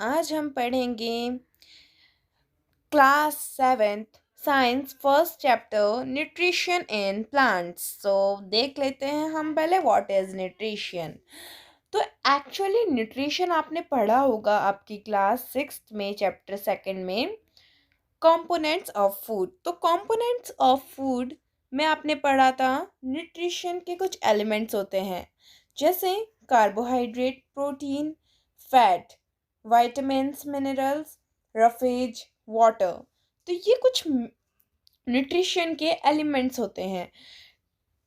आज हम पढ़ेंगे class 7th science first chapter nutrition in plants. तो देख लेते हैं हम पहले व्हाट इज न्यूट्रिशन। तो एक्चुअली न्यूट्रिशन आपने पढ़ा होगा आपकी क्लास 6th में चैप्टर 2 में कंपोनेंट्स ऑफ फूड। तो कंपोनेंट्स ऑफ फूड में आपने पढ़ा था न्यूट्रिशन के कुछ एलिमेंट्स होते हैं जैसे carbohydrate, protein, fat, vitamins, minerals, roughage, water. तो ये कुछ न्यूट्रिशन के एलिमेंट्स होते हैं।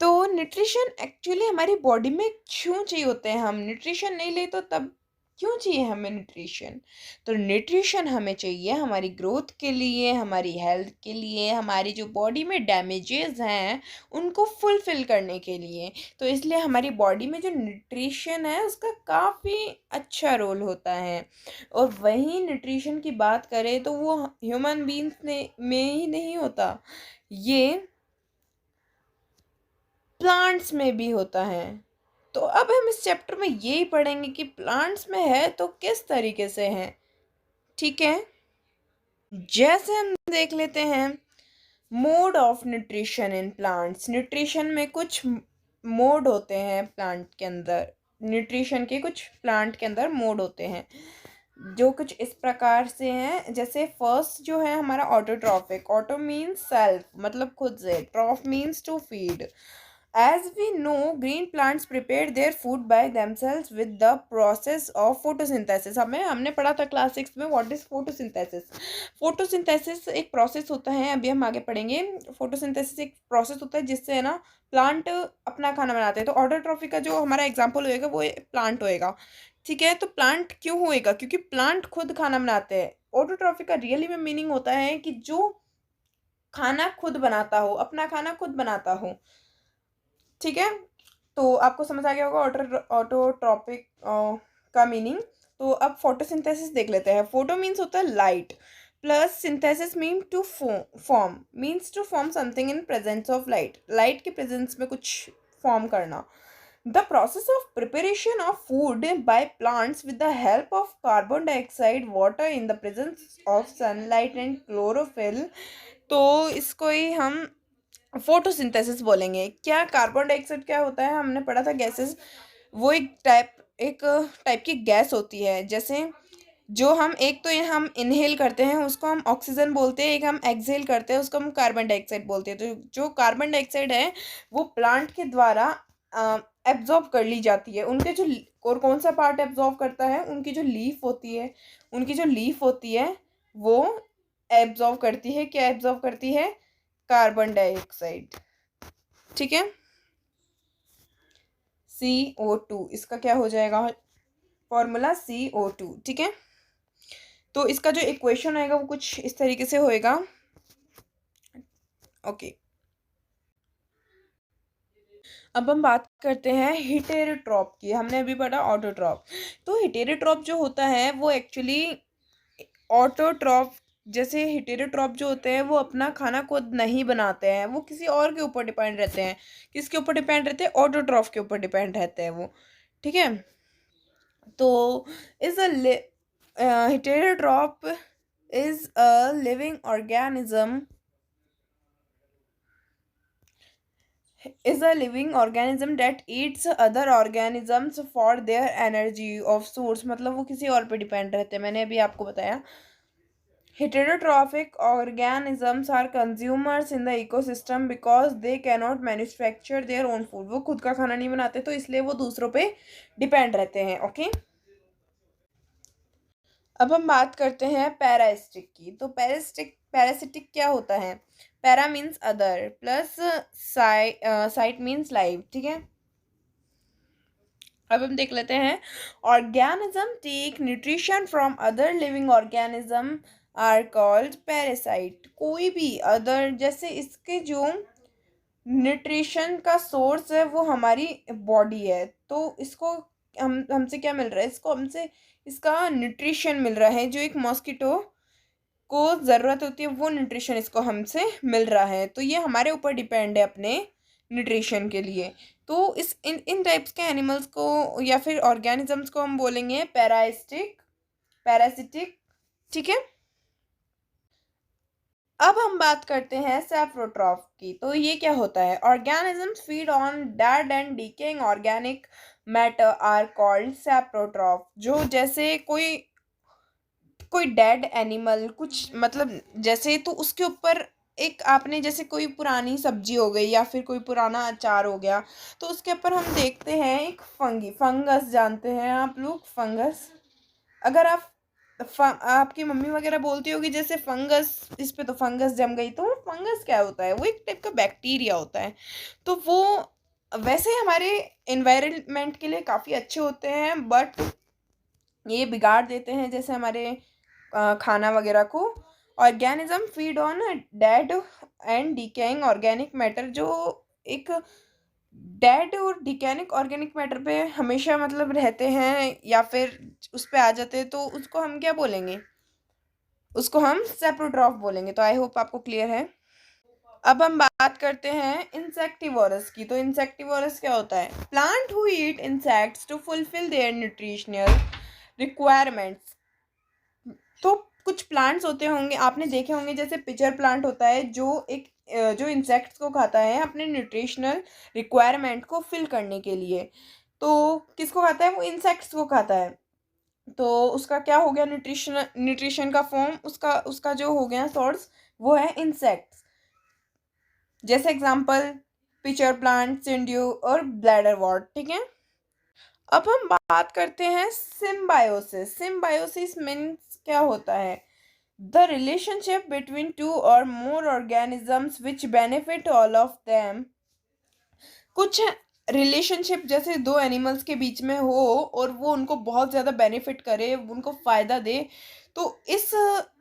तो न्यूट्रिशन एक्चुअली हमारी बॉडी में क्यों चाहिए होते हैं? हम न्यूट्रिशन नहीं ले तो तब क्यों चाहिए हमें न्यूट्रिशन? तो न्यूट्रिशन हमें चाहिए हमारी ग्रोथ के लिए, हमारी हेल्थ के लिए, हमारी जो बॉडी में डैमेजेस हैं उनको फुलफिल करने के लिए। तो इसलिए हमारी बॉडी में जो न्यूट्रिशन है उसका काफ़ी अच्छा रोल होता है। और वहीं न्यूट्रिशन की बात करें तो वो ह्यूमन बींग्स में ही नहीं होता, ये प्लांट्स में भी होता है। तो अब हम इस चैप्टर में यही पढ़ेंगे कि प्लांट्स में है तो किस तरीके से है। ठीक है, जैसे हम देख लेते हैं mode of nutrition in plants. Nutrition में कुछ मोड होते हैं प्लांट के अंदर। न्यूट्रिशन के कुछ प्लांट के अंदर मोड होते हैं जो कुछ इस प्रकार से हैं। जैसे फर्स्ट जो है हमारा ऑटोट्रॉफिक। ऑटो मीन्स सेल्फ, मतलब खुद से। Troph means to feed. As we know, green plants prepare their food by themselves with the process of photosynthesis। हमने पढ़ा था क्लास 6 में व्हाट इज फोटोसिंथेसिस। फोटोसिंथेसिस एक प्रोसेस होता है, अभी हम आगे पढ़ेंगे। फोटोसिंथेसिस एक प्रोसेस होता है जिससे है ना प्लांट अपना खाना बनाते हैं। तो ऑटोट्रॉफी का जो हमारा एग्जाम्पल होएगा वो प्लांट होएगा। ठीक है, तो प्लांट क्यों होएगा? क्योंकि प्लांट खुद खाना बनाते हैं। ऑटोट्रॉफी का रियली में मीनिंग होता है कि जो खाना खुद बनाता हो, अपना खाना खुद बनाता हो। ठीक है, तो आपको समझ आ गया होगा ऑटोट्रॉपिक का मीनिंग। तो अब फोटोसिंथेसिस देख लेते हैं। फोटो मीन्स होता है light, plus synthesis mean to form, means to form something in presence of light. Light के प्रेजेंस में कुछ फॉर्म करना। The process of preparation of food by plants with the help of carbon dioxide, water in the presence of sunlight and chlorophyll. तो इसको ही हम photosynthesis बोलेंगे। क्या carbon dioxide क्या होता है? हमने पढ़ा था गैसेस। वो एक टाइप की गैस होती है। जैसे जो हम एक तो ये हम इनहेल करते हैं उसको हम ऑक्सीजन बोलते हैं, एक हम एक्सहेल करते हैं उसको हम कार्बन डाइऑक्साइड बोलते हैं। तो जो कार्बन डाइऑक्साइड है वो प्लांट के द्वारा एब्जॉर्ब कर ली जाती है। उनके जो और कौन सा पार्ट एब्जॉर्ब करता है? उनकी जो लीफ होती है, उनकी जो लीफ होती है वो एब्जॉर्ब करती है। क्या एब्जॉर्ब करती है? Carbon dioxide. ठीक है, CO2, इसका क्या हो जाएगा फॉर्मूला? CO2। ठीक है, तो इसका जो इक्वेशन आएगा वो कुछ इस तरीके से होएगा। ओके, अब हम बात करते हैं हिटेरोट्रॉप की। हमने अभी पढ़ा ऑटोट्रॉप। तो हिटेरोट्रॉप जो होता है वो एक्चुअली ऑटोट्रॉप, जैसे हिटेरोट्रॉप जो होते हैं वो अपना खाना खुद नहीं बनाते हैं, वो किसी और के ऊपर डिपेंड रहते हैं। किसके ऊपर डिपेंड रहते हैं? ऑटोट्रॉफ के ऊपर डिपेंड रहते हैं वो। ठीक है, तो is a heterotroph is a living organism, that eats other organisms for their energy of source। मतलब वो किसी और पे डिपेंड रहते हैं। मैंने अभी आपको बताया heterotrophic organisms are consumers in the ecosystem because they cannot manufacture their own food। वो खुद का खाना नहीं बनाते तो इसलिए वो दूसरों पे डिपेंड रहते हैं। ओके, अब हम बात करते हैं पैरासिटिक की। तो पैरासिटिक क्या होता है? Para means other, plus site means live. ठीक है, अब हम देख लेते हैं organism take nutrition from other living organism are called parasite. कोई भी अदर, जैसे इसके जो न्यूट्रिशन का सोर्स है वो हमारी बॉडी है, तो इसको हमसे क्या मिल रहा है? इसको हमसे इसका न्यूट्रिशन मिल रहा है। जो एक मॉस्किटो को ज़रूरत होती है वो न्यूट्रिशन इसको हमसे मिल रहा है। तो ये हमारे ऊपर डिपेंड है अपने न्यूट्रिशन के लिए। तो इस इन इन टाइप्स के एनिमल्स को या फिर ऑर्गेनिजम्स को हम बोलेंगे पैरासिटिक पैरासिटिक। ठीक है, अब हम बात करते हैं सैप्रोट्रॉफ की। तो ये क्या होता है? Organisms feed on dead and decaying organic matter are called saprotroph. जो जैसे कोई कोई डेड एनिमल कुछ मतलब जैसे, तो उसके ऊपर एक आपने जैसे कोई पुरानी सब्जी हो गई या फिर कोई पुराना अचार हो गया, तो उसके ऊपर हम देखते हैं एक फंगस। जानते हैं आप लोग फंगस? अगर आप आपकी मम्मी वगैरह बोलती होगी जैसे फंगस, इस पे तो फंगस जम गई, तो फंगस क्या होता है? वो एक टाइप का बैक्टीरिया होता है। तो वो वैसे हमारे एनवायरनमेंट के लिए काफ़ी अच्छे होते हैं, बट ये बिगाड़ देते हैं जैसे हमारे खाना वगैरह को। Organism feed on dead and decaying organic matter. जो एक डेड और डिकैनिक ऑर्गेनिक मैटर पे हमेशा मतलब रहते हैं या फिर उस पे आ जाते हैं, तो उसको हम क्या बोलेंगे? उसको हम सेप्रोट्रॉफ बोलेंगे। तो आई होप आपको क्लियर है। अब हम बात करते हैं इंसेक्टिवोरस की। तो इंसेक्टिवोरस क्या होता है? Plant who eat insects to fulfil their nutritional requirements. तो कुछ प्लांट्स होते होंगे, आपने देखे होंगे, जैसे पिचर प्लांट होता है जो एक जो इंसेक्ट्स को खाता है अपने न्यूट्रिशनल रिक्वायरमेंट को फिल करने के लिए। तो किसको खाता है? वो इंसेक्ट्स को खाता है। तो उसका क्या हो गया? न्यूट्रिशन का फॉर्म, उसका उसका जो हो गया सोर्स, वो है इंसेक्ट्स। जैसे एग्जांपल पिचर प्लांट, सिंड्यू और ब्लैडर वॉर्ट। ठीक है, अब हम बात करते हैं सिम्बायोसिस। सिम्बायोसिस मीन्स क्या होता है? The relationship between two or more organisms which benefit all of them. कुछ रिलेशनशिप जैसे दो एनिमल्स के बीच में हो और वो उनको बहुत ज़्यादा बेनिफिट करे, उनको फ़ायदा दे, तो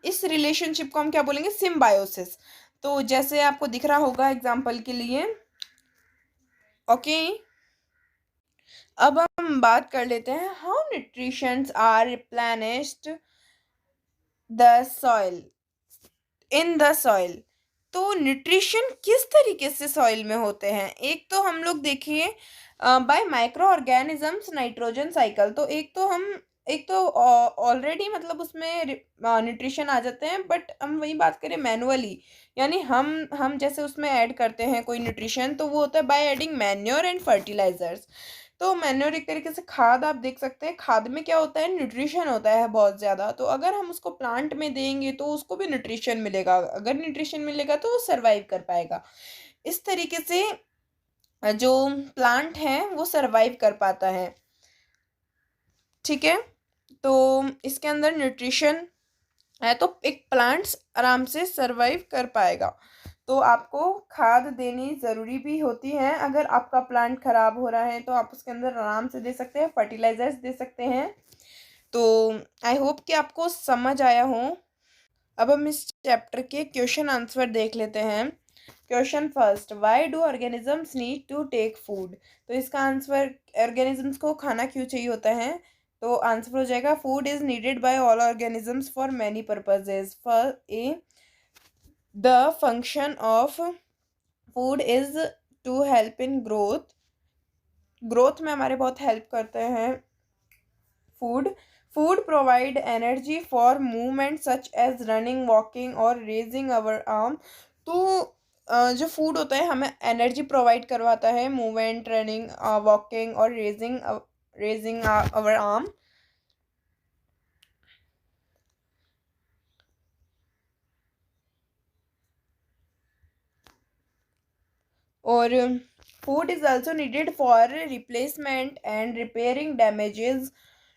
इस रिलेशनशिप को हम क्या बोलेंगे? सिम्बायोसिस। तो जैसे आपको दिख रहा होगा एग्जांपल के लिए। ओके, अब हम बात कर लेते हैं how nutritions are replenished the soil in the soil. तो न्यूट्रिशन किस तरीके से सॉइल में होते हैं? एक तो हम लोग देखिए bye micro organisms nitrogen cycle. तो एक तो ऑलरेडी मतलब उसमें न्यूट्रिशन आ जाते हैं, बट हम वही बात करें मैनुअली, यानी हम जैसे उसमें ऐड करते हैं कोई न्यूट्रिशन, तो वो होता है by adding manure and fertilisers. तो मैन्योर एक तरीके से खाद, आप देख सकते हैं खाद में क्या होता है? न्यूट्रिशन होता है बहुत ज़्यादा। तो अगर हम उसको प्लांट में देंगे तो उसको भी न्यूट्रिशन मिलेगा, अगर न्यूट्रिशन मिलेगा तो वो सर्वाइव कर पाएगा। इस तरीके से जो प्लांट है वो सर्वाइव कर पाता है। ठीक है, तो इसके अंदर न्यूट्रिशन है तो एक प्लांट्स आराम से सरवाइव कर पाएगा। तो आपको खाद देनी ज़रूरी भी होती है। अगर आपका प्लांट ख़राब हो रहा है तो आप उसके अंदर आराम से दे सकते हैं, फर्टिलाइज़र्स दे सकते हैं। तो आई होप कि आपको समझ आया हो। अब हम इस चैप्टर के क्वेश्चन आंसर देख लेते हैं। Question first, why do organisms need to take food. तो इसका आंसर, ऑर्गेनिजम्स को खाना क्यों चाहिए होता है? तो आंसर हो जाएगा food is needed by all organisms for many purposes. For a, the function of food is to help in growth. Growth में हमारे बहुत हेल्प करते हैं food. Food provide energy for movement such as running, walking और raising our arm. तो जो food होता है हमें एनर्जी प्रोवाइड करवाता है, मूवमेंट, रनिंग, वॉकिंग और रेजिंग अवर आर्म। और food is also needed for replacement and repairing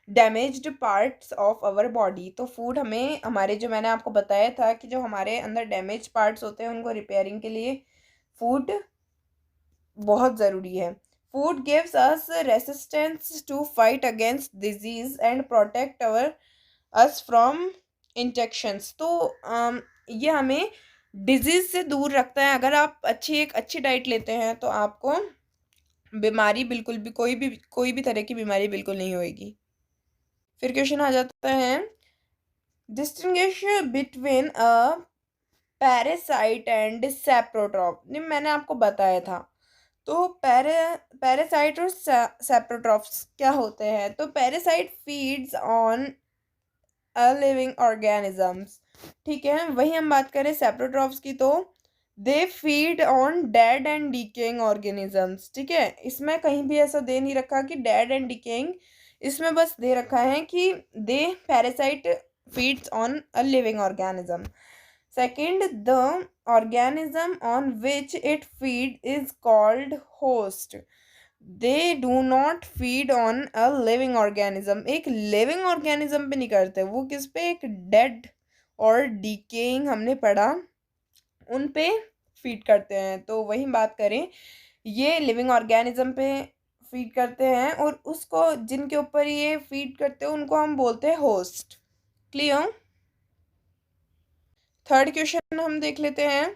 damaged parts of our body. तो फूड हमें हमारे, जो मैंने आपको बताया था कि जो हमारे अंदर डैमेज पार्ट्स होते हैं उनको रिपेयरिंग के लिए फूड बहुत ज़रूरी है। Food gives us resistance to fight against disease and protect us from infections. तो ये हमें डिजीज से दूर रखता है। अगर आप एक अच्छी डाइट लेते हैं तो आपको बीमारी बिल्कुल भी, कोई भी तरह की बीमारी बिल्कुल नहीं होगी। फिर क्वेश्चन आ जाता है, distinguish between a parasite and saprotroph. नहीं, मैंने आपको बताया था। तो पैरासाइट और सैप्रोट्रॉप्स क्या होते हैं? तो parasite feeds on a living organisms. ठीक है, वही हम बात करें सेप्रोट्रॉप्स की, तो they feed on dead and decaying organisms. ठीक है, इसमें कहीं भी ऐसा दे नहीं रखा कि डेड एंड डिकेइंग, इसमें बस दे रखा है कि the parasite feeds on a living organism. Second, the organism on which it feed is called host. They do not feed on a living organism, एक लिविंग ऑर्गेनिज्म पे नहीं करते, वो किस पे, एक डेड और डिकेइंग हमने पढ़ा, उन पे फीड करते हैं। तो वही बात करें, ये लिविंग ऑर्गेनिज्म पे फीड करते हैं, और उसको जिनके ऊपर ये फीड करते हैं उनको हम बोलते हैं होस्ट। क्लियर। थर्ड क्वेश्चन हम देख लेते हैं,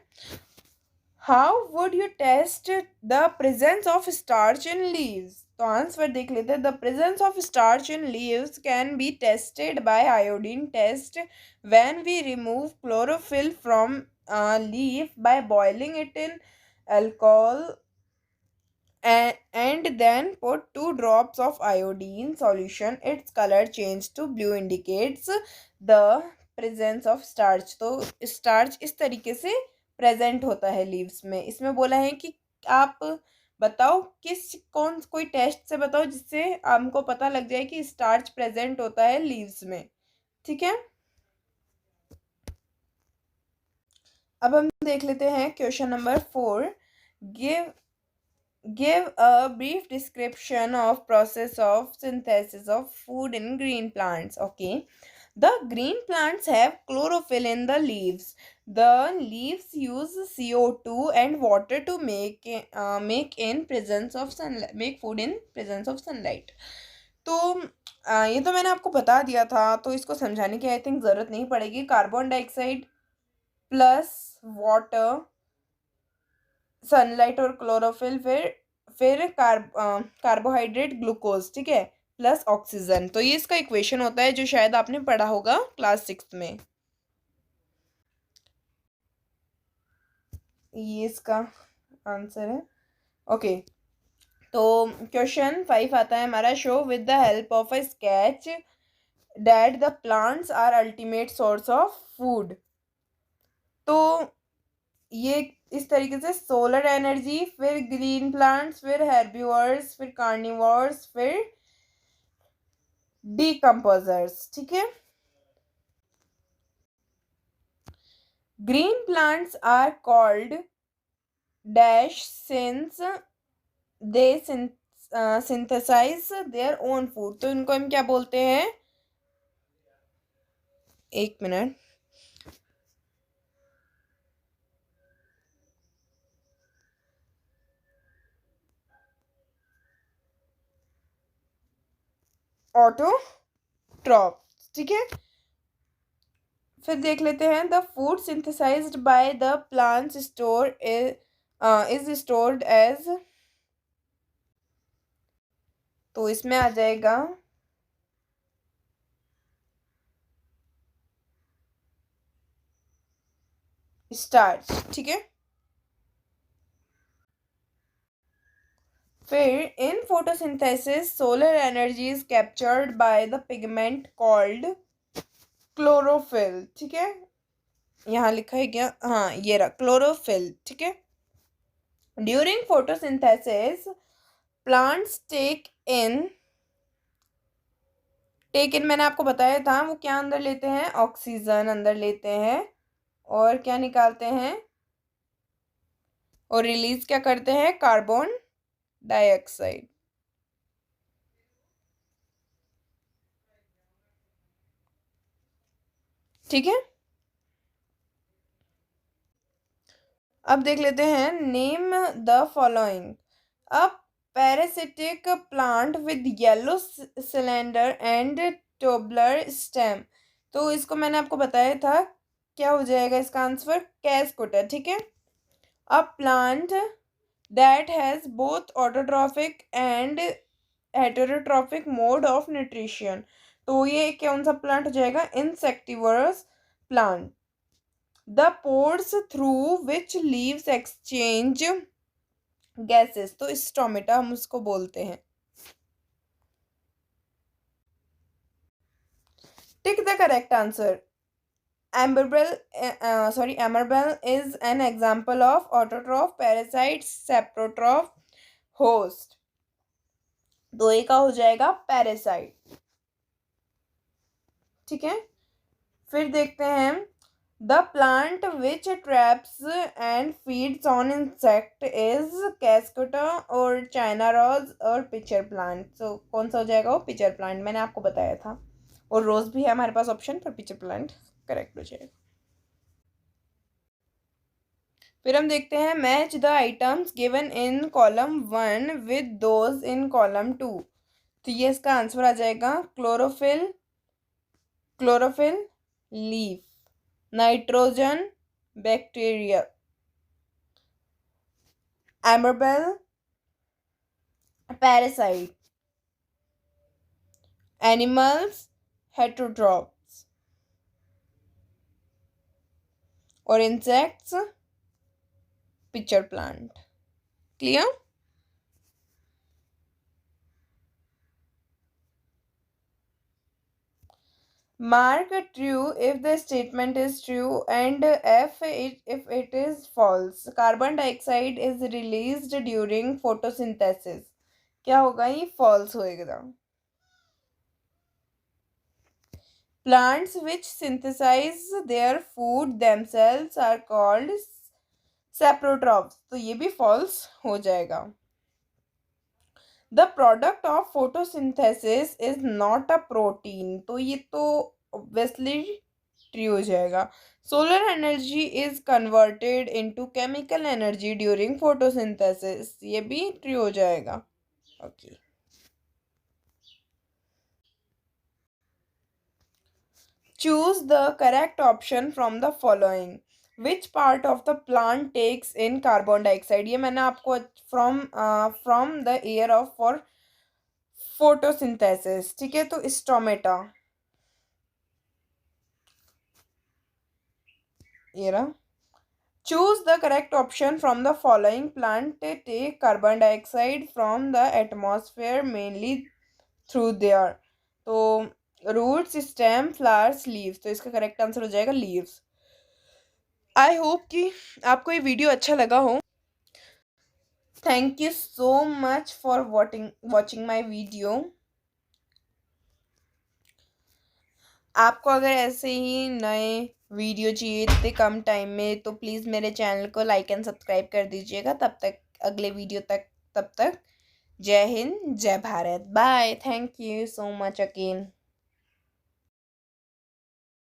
how would you test the presence of starch in leaves. तो आंसर देख लेते हैं, the presence of starch in leaves can be tested by iodine test when we remove chlorophyll from leaf by boiling it in alcohol and then put 2 drops of iodine solution, its color change to blue indicates the presence of starch। तो starch इस तरीके से present होता है leaves में। इसमें बोला है कि आप बताओ कोई टेस्ट से बताओ जिससे हमको पता लग जाए कि स्टार्च प्रेजेंट होता है लीव्स में। ठीक है, अब हम देख लेते हैं question number 4। Give Give a brief description of process of synthesis of food in green plants. Okay. The green plants have chlorophyll in the leaves. The leaves use CO2 and water to make in presence of sunlight, make food in presence of sunlight. तो ये तो मैंने आपको बता दिया था, तो इसको समझाने की आई थिंक ज़रूरत नहीं पड़ेगी। Carbon dioxide plus water, sunlight और क्लोरोफिल, फिर कार्बोहाइड्रेट ग्लूकोज, ठीक है, प्लस ऑक्सीजन। तो ये इसका इक्वेशन होता है जो शायद आपने पढ़ा होगा क्लास 6 में। ये इसका आंसर है। ओके, तो क्वेश्चन 5 आता है हमारा, show with the help of a sketch that the plants are ultimate source of food. तो ये इस तरीके से सोलर एनर्जी, फिर ग्रीन प्लांट्स, फिर हेर्बिवर्स, फिर कार्निवर्स, फिर डीकम्पोजर्स। ठीक है, green plants are called dash since they synthesise their own food. तो इनको हम क्या बोलते हैं, एक मिनट, ऑटोट्रॉप्स। ठीक है, फिर देख लेते हैं, the food synthesised by the plants store is stored as. तो इसमें आ जाएगा स्टार्च। ठीक है, फिर in photosynthesis solar energy is captured by the pigment called chlorophyll. ठीक है, यहाँ लिखा है क्या, हाँ ये रहा क्लोरोफिल। ठीक है, ड्यूरिंग फोटोसिंथेसिस प्लांट्स टेक इन मैंने आपको बताया था, वो क्या अंदर लेते हैं, ऑक्सीजन अंदर लेते हैं, और क्या निकालते हैं, और रिलीज क्या करते हैं, कार्बन डाइऑक्साइड। ठीक है, अब देख लेते हैं, नेम द फॉलोइंग। अब parasitic plant with yellow cylinder and tubular stem. तो इसको मैंने आपको बताया था, क्या हो जाएगा इसका आंसर, कैस्कुटा। ठीक है, a plant that has both autotrophic and heterotrophic mode of nutrition. तो ये कौन सा प्लांट हो जाएगा, insectivores plant. The pores through which leaves exchange gases. तो स्टोमेटा हम उसको बोलते हैं। Tick the correct answer. Amarbel is an example of autotroph, parasite, saprotroph, host. तो ए का हो जाएगा पैरासाइट. ठीक है, फिर देखते हैं. The plant which traps and feeds on insect is cuscuta और चाइना रोज और पिचर प्लांट. तो कौन सा हो जाएगा? वो पिचर प्लांट, मैंने आपको बताया था. और रोज भी है हमारे पास ऑप्शन, पर पिचर प्लांट करेक्ट हो जाएगा. फिर हम देखते हैं. Match the items given in column 1 with those in column 2. तो ये इसका आंसर आ जाएगा. Chlorophyll, chlorophyll, leaf, nitrogen, bacteria, एमरबेल, पैरासाइट, एनिमल्स, हेटरोट्रॉप्स, और insects, pitcher plant. Clear? Mark true if the statement is true and if it is false. Carbon dioxide is released during photosynthesis. क्या होगा? ये false होएगा. Plants which synthesize their food themselves are called saprotrophs. तो ये भी false हो जाएगा. The product of photosynthesis is not a protein. तो ये तो obviously true हो जाएगा. Solar energy is converted into chemical energy during photosynthesis. ये भी true हो जाएगा. Okay. Choose the correct option from the following. Which part of the plant takes in carbon dioxide? ये मैंने आपको from the air of for photosynthesis. ठीक है, तो स्टोमेटा ये रहा. Choose the correct option from the following. Plant take carbon dioxide from the atmosphere mainly through their. तो roots, stem, flowers, leaves. तो इसका करेक्ट आंसर हो जाएगा लीव्स. आई होप कि आपको ये वीडियो अच्छा लगा हो. Thank you so much for watching my video. आपको अगर ऐसे ही नए वीडियो चाहिए इतने कम टाइम में तो प्लीज़ मेरे चैनल को लाइक एंड सब्सक्राइब कर दीजिएगा. तब तक अगले वीडियो तक, तब तक Jai Hind, Jai Bharat, bye. Thank you so much again.